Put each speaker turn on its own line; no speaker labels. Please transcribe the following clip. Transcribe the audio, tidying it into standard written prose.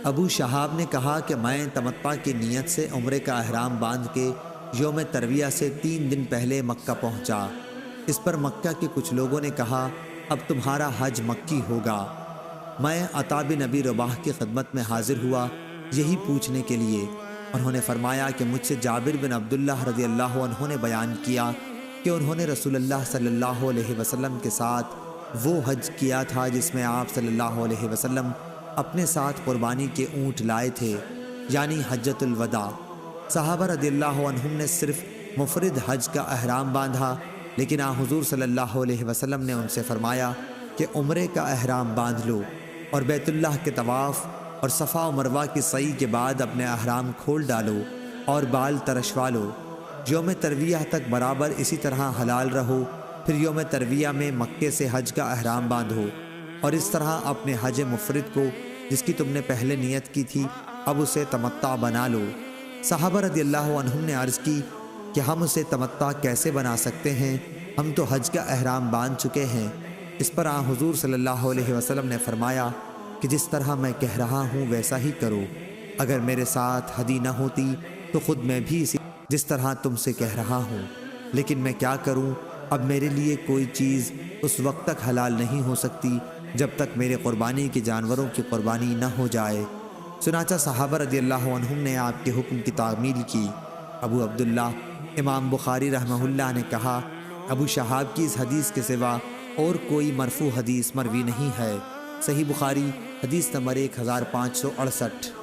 ابو شہاب نے کہا کہ میں تمتع کی نیت سے عمرے کا احرام باندھ کے یوم ترویہ سے 3 دن پہلے مکہ پہنچا۔ اس پر مکہ کے کچھ لوگوں نے کہا اب تمہارا حج مکی ہوگا۔ میں عطا بن ابی رباح کی خدمت میں حاضر ہوا یہی پوچھنے کے لیے۔ انہوں نے فرمایا کہ مجھ سے جابر بن عبداللہ رضی اللہ عنہ نے بیان کیا کہ انہوں نے رسول اللہ صلی اللہ علیہ وسلم کے ساتھ وہ حج کیا تھا جس میں آپ صلی اللہ علیہ وسلم اپنے ساتھ قربانی کے اونٹ لائے تھے، یعنی حجۃ الوداع۔ صحابہ رضی اللہ عنہم نے صرف مفرد حج کا احرام باندھا، لیکن حضور صلی اللہ علیہ وسلم نے ان سے فرمایا کہ عمرے کا احرام باندھ لو اور بیت اللہ کے طواف اور صفا و مروہ کی سعی کے بعد اپنے احرام کھول ڈالو اور بال ترشوا لو۔ یوم ترویہ تک برابر اسی طرح حلال رہو، پھر یوم ترویہ میں مکے سے حج کا احرام باندھو، اور اس طرح اپنے حج مفرد کو جس کی تم نے پہلے نیت کی تھی اب اسے تمتع بنا لو۔ صحابہ رضی اللہ عنہم نے عرض کی کہ ہم اسے تمتع کیسے بنا سکتے ہیں، ہم تو حج کا احرام باندھ چکے ہیں۔ اس پر حضور صلی اللہ علیہ وسلم نے فرمایا کہ جس طرح میں کہہ رہا ہوں ویسا ہی کرو، اگر میرے ساتھ ہدی نہ ہوتی تو خود میں بھی اسی جس طرح تم سے کہہ رہا ہوں، لیکن میں کیا کروں، اب میرے لیے کوئی چیز اس وقت تک حلال نہیں ہو سکتی جب تک میرے قربانی کے جانوروں کی قربانی نہ ہو جائے۔ چنانچہ صحابہ رضی اللہ عنہم نے آپ کے حکم کی تعمیل کی۔ ابو عبداللہ امام بخاری رحمہ اللہ نے کہا ابو شہاب کی اس حدیث کے سوا اور کوئی مرفوع حدیث مروی نہیں ہے۔ صحیح بخاری حدیث نمبر 1568۔